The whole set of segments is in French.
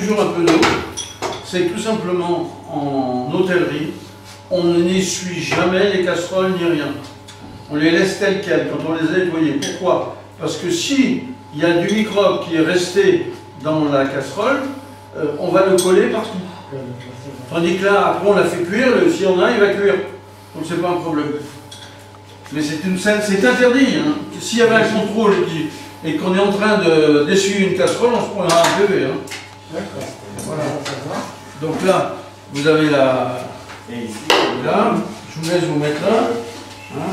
toujours un peu d'eau. C'est tout simplement en hôtellerie, on n'essuie jamais les casseroles ni rien. On les laisse telles quelles quand on les a nettoyées. Pourquoi? Parce que si il y a du microbe qui est resté dans la casserole, on va le coller partout. Tandis que là, après on l'a fait cuire, s'il y en a, il va cuire. Donc c'est pas un problème. Mais c'est interdit. Hein. S'il y avait un contrôle et qu'on est en train d'essuyer une casserole, on se prendra un PV. Hein. D'accord. Voilà. Donc là, vous avez la... Et ici, là, je vous laisse vous mettre là. Hein.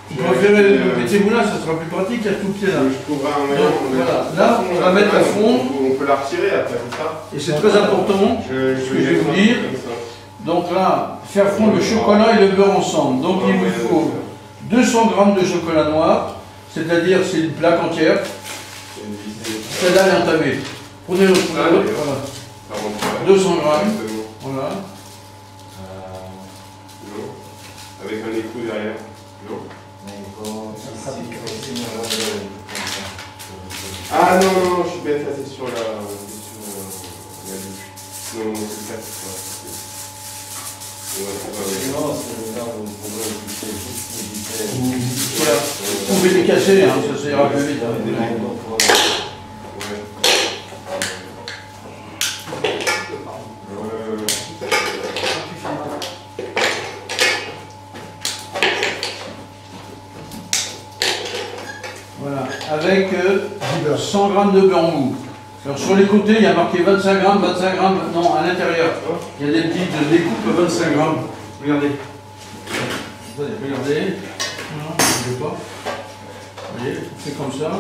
Vous préférez, mettez-vous là, ça sera plus pratique, il y a tout le pied là. Je trouverai un moyen. Donc, voilà. Là, on va mettre à fond. On peut la retirer après, c'est ça? Et c'est très important, ce que je vais vous dire. Donc là, faire fondre le chocolat et le beurre ensemble. Donc il vous faut 200 g de chocolat noir, c'est-à-dire c'est une plaque entière. Celle-là elle est entamée. Prenez l'autre, voilà. 200 g. Voilà. Non. Avec un écrou derrière. Non. Ah non, non, non, je suis bête, là c'est sur la douche. Non, c'est ça, c'est ça. Non, c'est là où on pourrait juste Voilà. Vous pouvez les casser, hein, ça ira plus vite. Hein. Voilà, avec 100 g de beurre mou. Alors sur les côtés, il y a marqué 25 g, 25 g, non, à l'intérieur. Il y a des petites découpes de 25 g. Regardez. Regardez. Non, je ne veux pas. Vous voyez, c'est comme ça.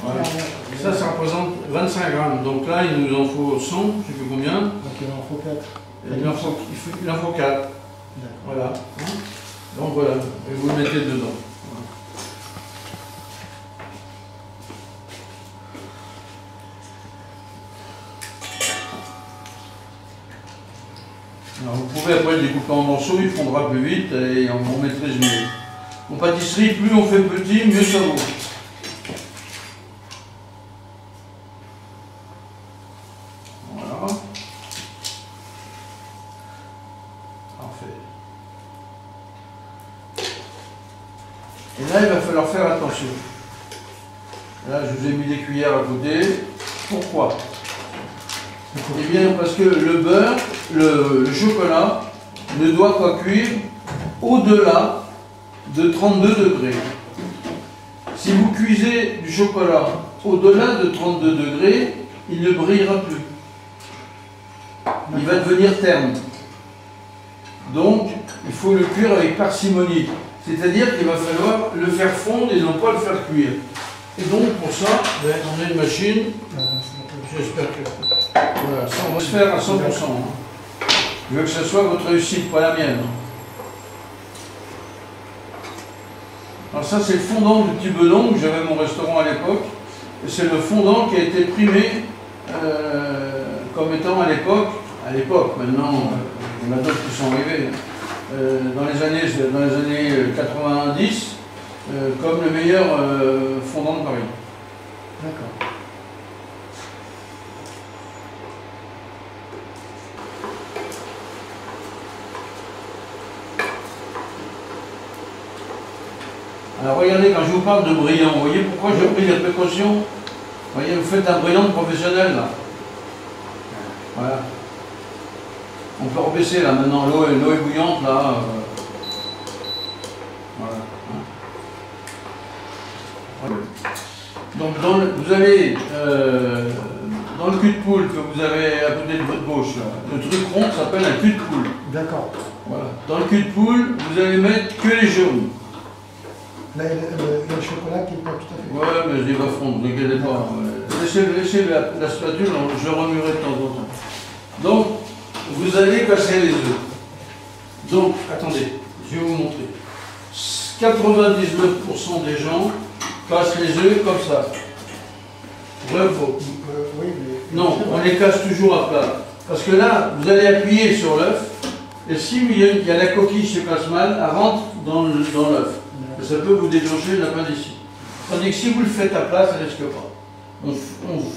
Voilà. Ça représente 25 g. Donc là, il nous en faut 100, je ne sais plus combien. Donc il en faut 4. Il en faut 4. Voilà. Donc voilà, et vous le mettez dedans. Alors vous pouvez après le découper en morceaux, il fondra plus vite et on maîtrise mieux. En pâtisserie, plus on fait petit, mieux ça vaut. Voilà. Parfait. Et là, il va falloir faire attention. Là, je vous ai mis des cuillères à côté. Pourquoi? Eh bien, parce que le beurre, le chocolat, ne doit pas cuire au-delà de 32 degrés. Si vous cuisez du chocolat au-delà de 32 degrés, il ne brillera plus. Il va devenir terne. Donc, il faut le cuire avec parcimonie. C'est-à-dire qu'il va falloir le faire fondre et non pas le faire cuire. Et donc, pour ça, on a une machine. J'espère que... Voilà, ça on va se faire à 100%. Hein. Je veux que ce soit votre réussite, pas la mienne. Alors ça, c'est le fondant du petit bedon, où j'avais mon restaurant à l'époque. Et c'est le fondant qui a été primé comme étant à l'époque, maintenant, il y en a d'autres qui sont arrivés, dans les années 90, comme le meilleur fondant de Paris. D'accord. Alors regardez, quand je vous parle de brillant, vous voyez pourquoi j'ai pris des précautions? Vous voyez, vous faites un brillant de professionnel là. Voilà. On peut rebaisser là maintenant, l'eau est bouillante là. Voilà. Donc vous avez dans le cul de poule que vous avez à côté de votre gauche, là, le truc rond s'appelle un cul de poule. D'accord. Voilà. Dans le cul de poule, vous allez mettre que les jaunes. Là, il y a le chocolat qui n'est pas tout à fait. Ouais, mais je dis pas fondre, ne vous inquiétez pas. Laissez la spatule, je remuerai de temps en temps. Donc, vous allez casser les œufs. Donc, attendez, je vais vous montrer. 99% des gens cassent les œufs comme ça. Vrai ou faux? Oui, mais... Non, on les casse toujours à plat. Parce que là, vous allez appuyer sur l'œuf, et si il y a la coquille qui se casse mal, elle rentre dans l'œuf. Ça peut vous déclencher une appendicite. Tandis que si vous le faites à plat, ça ne risque pas. On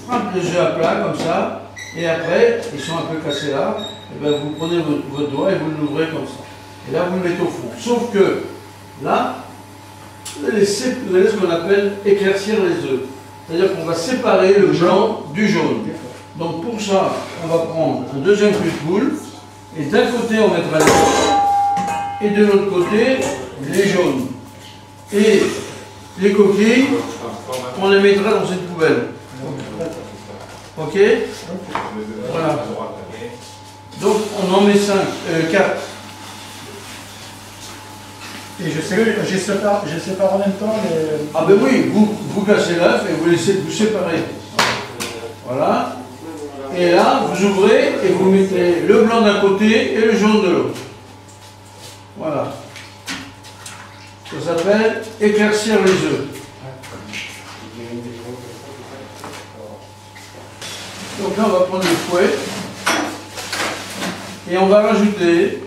frappe les œufs à plat comme ça, et après, ils sont un peu cassés là, et ben vous prenez votre doigt et vous l'ouvrez comme ça. Et là, vous le mettez au fond. Sauf que là, vous allez ce qu'on appelle éclaircir les œufs. C'est-à-dire qu'on va séparer le blanc du jaune. Donc pour ça, on va prendre un deuxième cul de boule, et d'un côté on mettra les blancs, et de l'autre côté les jaunes. Et les coquilles, on les mettra dans cette poubelle. Ok? Voilà. Donc on en met 4. Et je sépare en même temps les... Ah ben oui, vous cassez l'œuf et vous laissez vous séparer. Voilà. Et là, vous ouvrez et vous mettez le blanc d'un côté et le jaune de l'autre. Voilà. Ça s'appelle éclaircir les œufs. Donc là, on va prendre le fouet et on va rajouter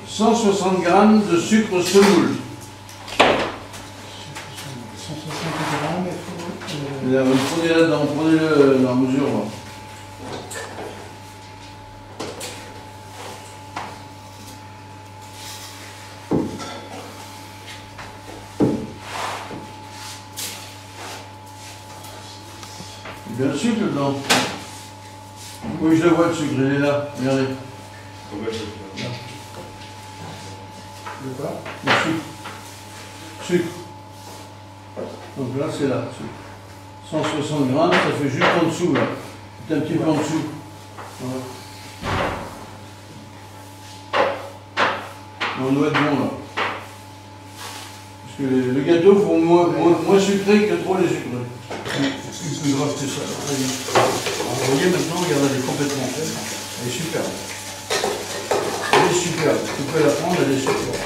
160 g de sucre semoule. 160 grammes, il faut... Là, vous prenez là-dedans, prenez-le dans la mesure. Il y a le sucre dedans. Oui, je le vois le sucre, il est là. Regardez. Le quoi? Le sucre. Sucre. Donc là, c'est là. Sucre. 160 grammes, ça fait juste en dessous là. C'est un petit peu en dessous. Voilà. On doit être bon là. Parce que le gâteau faut moins sucré que trop les sucrés. C'est plus grave que ça. Vous voyez maintenant, regardez, elle est complètement faite. Elle est superbe. Elle est superbe. Tu peux la prendre, elle est superbe.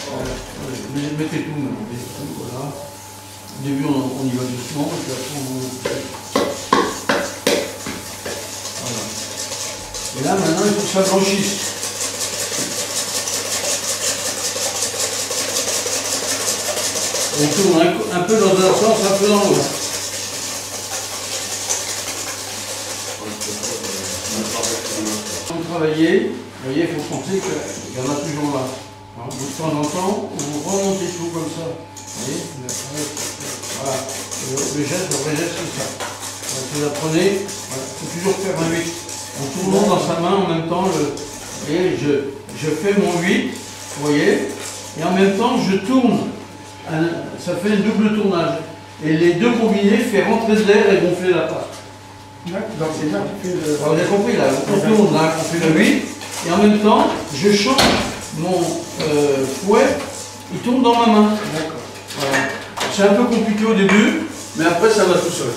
Voilà. Mettez tout maintenant. Mettez tout, voilà. Au début, on y va doucement, et puis après, on... Voilà. Et là, maintenant, il faut que ça blanchisse. On tourne un peu dans un sens, un peu dans l'autre. Quand vous travaillez, vous voyez, il faut penser qu'il y en a toujours là. Hein, de temps en temps, vous remontez tout comme ça. Vous voyez, voilà. Le geste, le vrai geste, c'est ça. Vous apprenez, il faut toujours faire un 8. En tournant dans sa main en même temps, et je fais mon 8, vous voyez, et en même temps, je tourne. Ça fait un double tournage. Et les deux combinés fait rentrer de l'air et gonfler la pâte. Donc c'est là que tu fais le... Vous avez compris là, on tourne là, on fait le 8, et en même temps, je change mon fouet, il tourne dans ma main. D'accord. Voilà. C'est un peu compliqué au début, mais après ça va tout seul.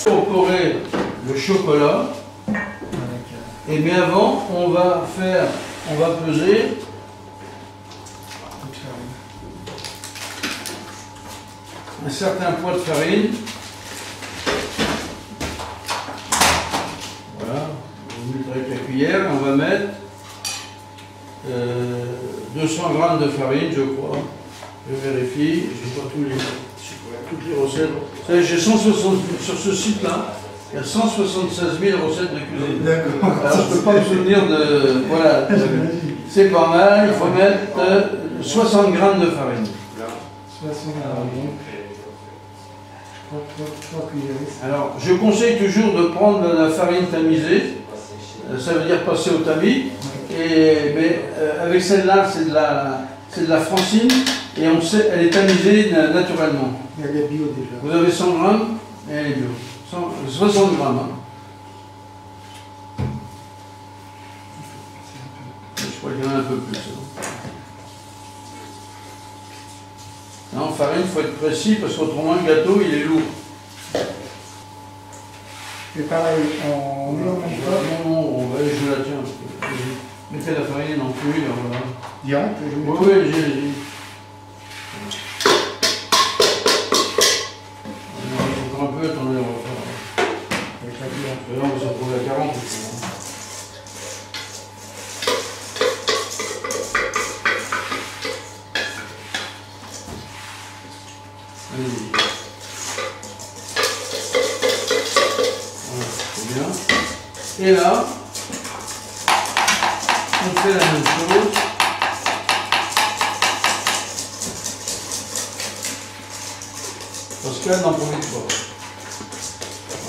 Incorporer le chocolat, et mais avant, on va peser un certain poids de farine. Voilà, vous mettez avec la cuillère, on va mettre 200 g de farine, je crois. Je vérifie, je n'ai pas toutes les recettes. Vous savez, j'ai 160 sur ce site-là, il y a 176 000 recettes de cuisine. Alors je ne peux pas me souvenir de. Voilà, c'est pas mal, il faut mettre 60 g de farine. 60 grammes. Alors, je conseille toujours de prendre de la farine tamisée, ça veut dire passer au tamis, mais avec celle-là, c'est de la francine, et on sait, elle est tamisée naturellement. Elle est bio déjà. Vous avez 100 grammes, et elle est bio. 60 grammes. Hein. Je crois qu'il y en a un peu plus. Non, farine, il faut être précis parce qu'autrement le gâteau il est lourd. Et pareil, on met en même temps. Non, on va aller, je la tiens. Mettez la farine en cuit, voilà. Direct, je mets. Oui, j'ai. Encore un peu, attendez, on va faire. Avec la bière. Là, on va se retrouver à 40. Et là, on fait la même chose. Pascal n'en profite pas.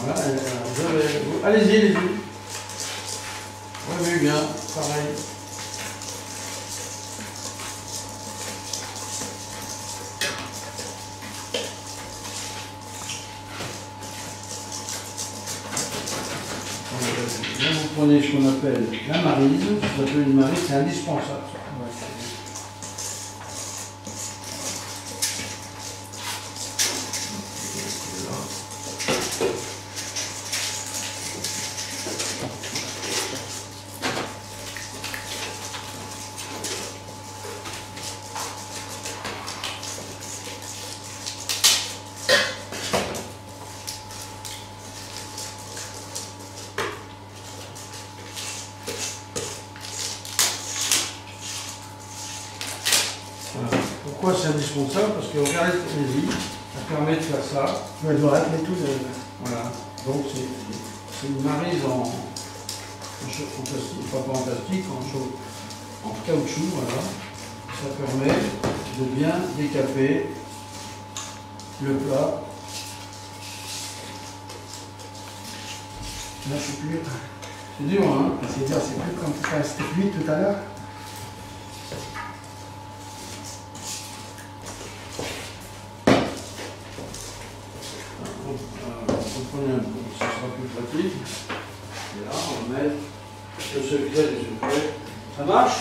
Voilà, allez-y, allez-y. Oui, bien, pareil. Là, vous prenez ce qu'on appelle la maryse. Ça s'appelle une maryse, c'est indispensable. Voilà. Pourquoi c'est indispensable? Parce que regardez cette tournévis, ça permet de faire ça. Ouais, il doit rappeler tout. Voilà. Donc c'est une maryse en plastique, pas en plastique, en caoutchouc, voilà. Ça permet de bien décaper le plat. Là, c'est plus. C'est dur, hein? C'est dur, c'est plus comme ça. C'était cuit tout à l'heure. Vous prenez un peu, ça sera plus pratique. Et là, on va mettre le secret des secrets. Ça marche?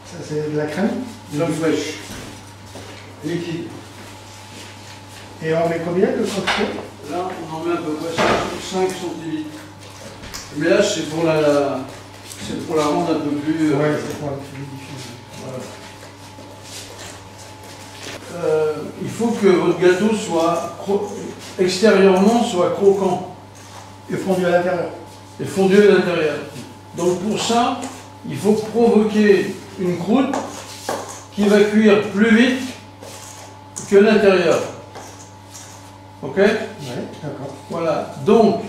Ça, c'est de la crème. Crème fraîche. Liquide. Et on met combien de quantité? Là, on en met à peu près 5 centilitres. Mais là, c'est pour la rendre un peu plus. Ouais, c'est pour la fluidifier. Voilà. Il faut que votre gâteau soit extérieurement soit croquant Et fondu à l'intérieur. et fondu à l'intérieur. Donc pour ça, il faut provoquer une croûte qui va cuire plus vite que l'intérieur. Ok? Ouais, d'accord. Voilà. Donc,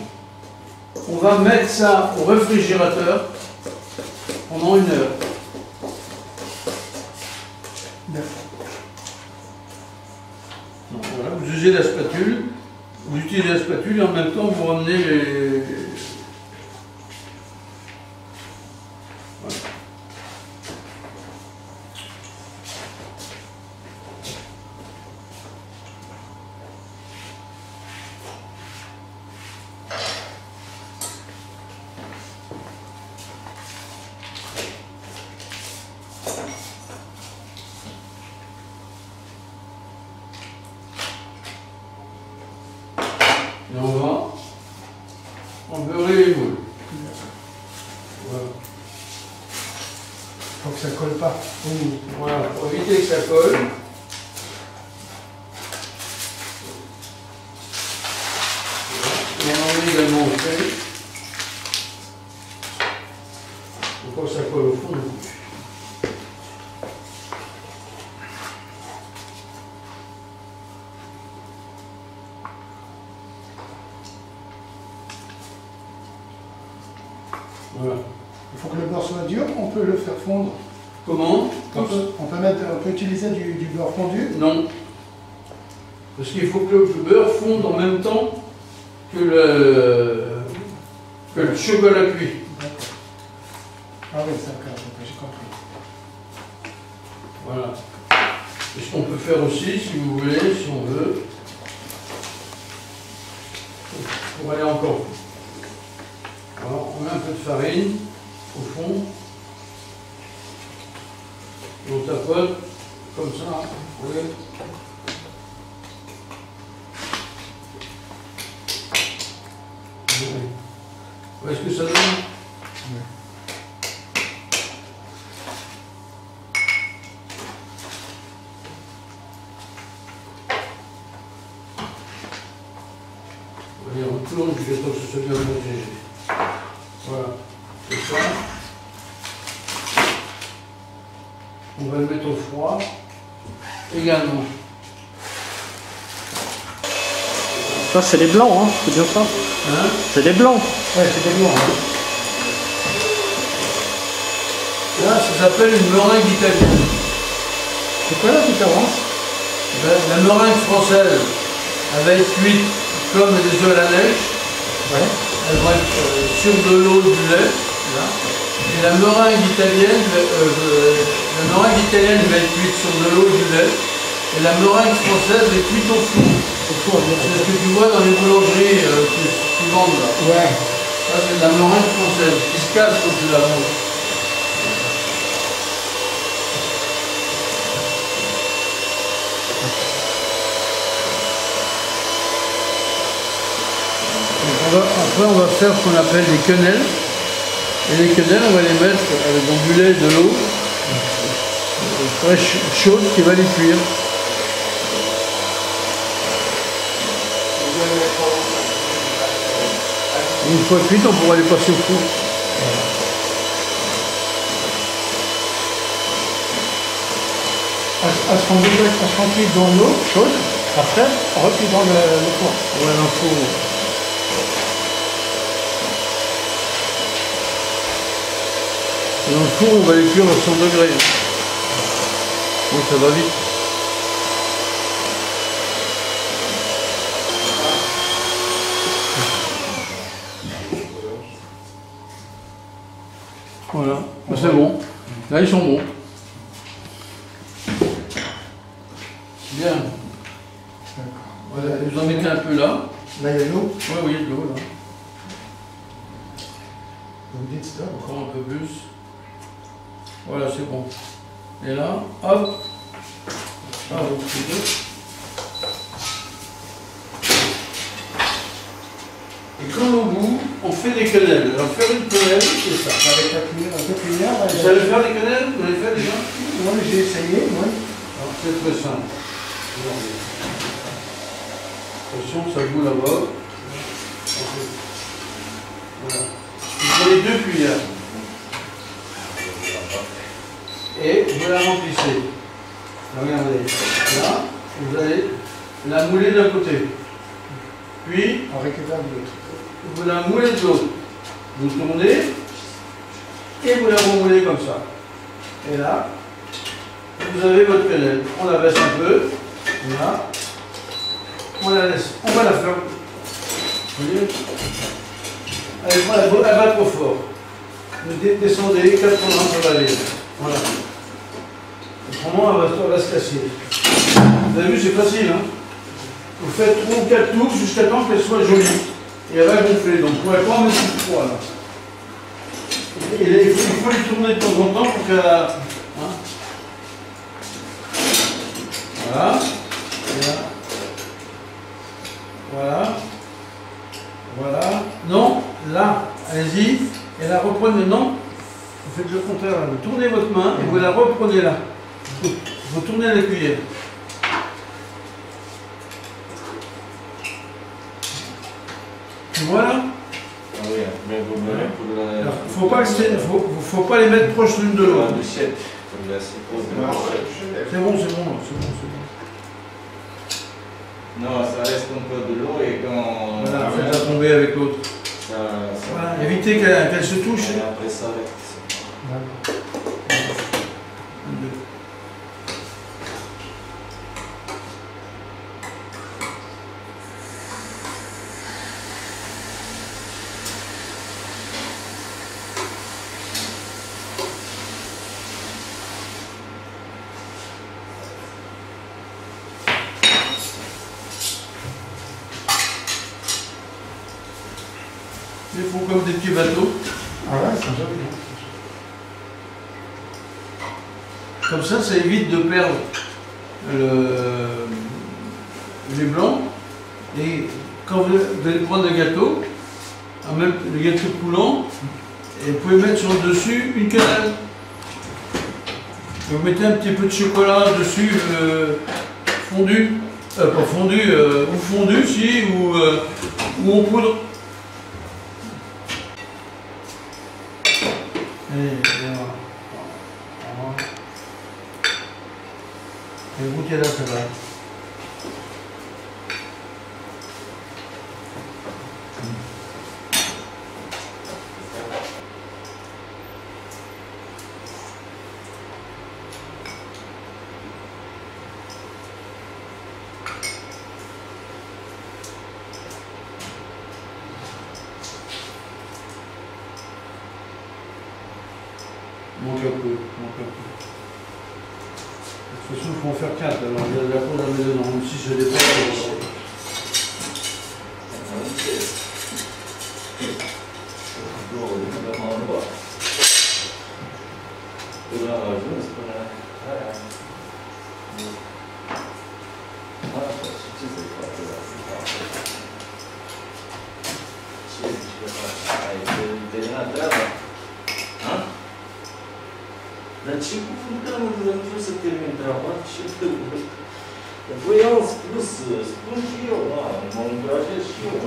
on va mettre ça au réfrigérateur pendant 1 heure. D'accord. Donc, voilà, vous usez la spatule, vous utilisez la spatule et en même temps vous ramenez les... Voilà. Et on va beurrer les moules. Voilà. Faut que ça colle pas. Voilà, pour éviter que ça colle. Et on en met également au fait. Pour que ça colle au fond du couche. Voilà. Il faut que le beurre soit dur, on peut le faire fondre. Comment? On peut utiliser du beurre fondu. Non. Parce qu'il faut que le beurre fonde en même temps que le chocolat cuit. D'accord. Ah oui, d'accord, j'ai compris. Voilà. Et ce qu'on peut faire aussi, si vous voulez, si on veut, pour aller encore plus. Alors, on met un peu de farine au fond. Et on tapote comme ça. Vous voyez? Vous voyez ce que ça donne? Oui. Allez, on tourne jusqu'à ce que ce soit bien homogène. Voilà, c'est ça. on va le mettre au froid également. Ça, c'est des blancs, hein, c'est bien ça. Hein? C'est des blancs. Ouais, c'est des blancs. Hein. Là, ça s'appelle une meringue italienne. C'est quoi la différence? La meringue française, elle va être cuite comme des œufs à la neige. Ouais. Elle va être sur de l'eau, du lait. Là. Et la meringue italienne va être cuite sur de l'eau, du lait. Et la meringue française est cuite au four. C'est ce que tu vois dans les boulangeries qui vendent là. Ouais. Ça, c'est de la meringue française qui se casse quand tu la manges. Après, on va faire ce qu'on appelle des quenelles. Et les quenelles, on va les mettre avec du lait et de l'eau fraîche, chaude, qui va les cuire. Une fois cuites, on pourra les passer au four. Elles seront cuites dans l'eau chaude, après, recuites dans le four. Ouais, dans le four. Dans le four, on va les cuire à 100 degrés. Donc ça va vite. Voilà, c'est bon. Là, ils sont bons. Bien. Voilà, vous en mettez un peu là. Là, il y a l'eau. Oui, oui, de l'eau là. Vous dites ça. Encore un peu plus. Voilà, c'est bon. Et là, hop. Ah, donc c'est deux. Et comme au bout, on fait des quenelles. Alors faire une quenelle, c'est ça. Avec la cuillère, Vous savez faire des quenelles? Vous l'avez fait déjà? moi j'ai essayé, moi. Alors c'est très simple. Attention, ça bout là-bas. Voilà. Vous prenez 2 cuillères. Et vous la remplissez. Regardez. Là, vous allez la mouler d'un côté. Puis, On récupère de l'autre. vous la moulez de l'autre. Vous tournez et vous la remoulez comme ça. Et là, vous avez votre quenelle. On la baisse un peu. Là. On la laisse. On va la faire. Vous voyez? Elle va trop fort. Vous descendez 80, ça va aller. Voilà. Autrement, elle va se casser. Vous avez vu, c'est facile. Hein? Vous faites 3 ou 4 tours jusqu'à temps qu'elle soit jolie. Et elle va gonfler. Donc, vous ne pouvez pas en mettre tout froid là. Et il faut les tourner de temps en temps pour qu'elle. Hein? Voilà. Et là. Voilà. Voilà. Non, là. Allez-y. Et la reprenez. Non. Vous faites le contraire là. Vous tournez votre main et vous la reprenez là. Vous tournez la cuillère. Voilà. Ah oui, mais vous me pour la. Faut pas les mettre proches l'une de La l'autre. douchette, comme la séquence de la douchette. C'est bon, c'est bon, c'est bon, c'est bon. Non, ça reste un peu de l'eau et quand. Voilà, faites-la tomber avec l'autre. Ça. Voilà, évitez qu'elle se touche. Et après ça reste. Un, deux. Ils font comme des petits bateaux. Ah ouais, c'est joli. Comme ça évite de perdre les blancs. Et quand vous allez prendre le gâteau, même le gâteau coulant, et vous pouvez mettre sur le dessus une cannelle. Vous mettez un petit peu de chocolat dessus, fondu, pas fondu, ou fondu si, ou en poudre. Et voilà. Et vous, quelle heure ça va? Manque un peu, manque un peu. De toute façon, il faut en faire 4, alors il y a de la peau à mettre dedans, même si je dépasse. Dar ce cuvântăm în vreo să termin treaba? Ce târgă? Voi am spus, spun și eu, mă încurajez și eu.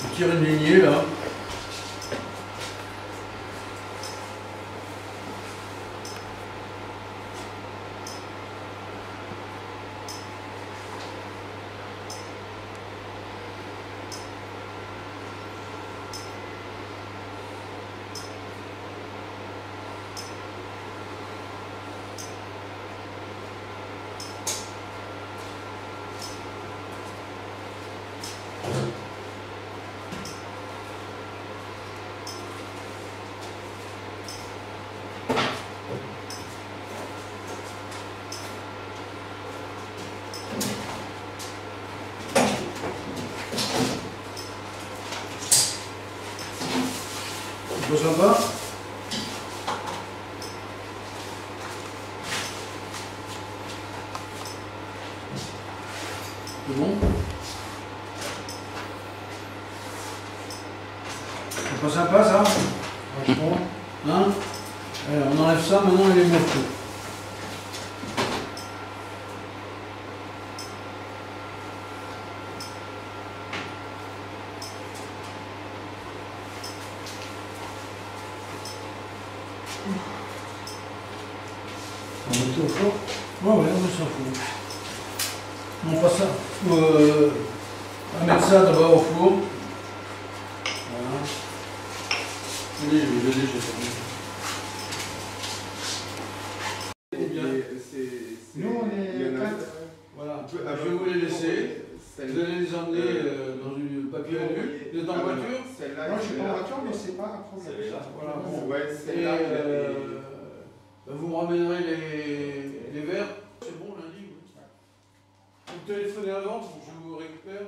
Je tire une lignée là. C'est pas sympa? C'est bon? C'est pas sympa ça? Franchement. Hein? Allez, on enlève ça, maintenant il est morceaux. On met tout au four? Ouais, ouais, on met ça au four. On passe ça. On va mettre ça d'abord au four. Voilà. Allez, je vais déjà Nous, on est 4. Voilà, je vais vous les laisser. Vous allez les emmener dans une papier alu. Vous êtes en voiture? Moi, je suis pas en voiture, mais c'est pas un problème. Voilà, bon. Ouais, Et celle-là, vous me ramènerez les verres. C'est bon lundi, oui. Vous me téléphonez avant pour que je vous récupère.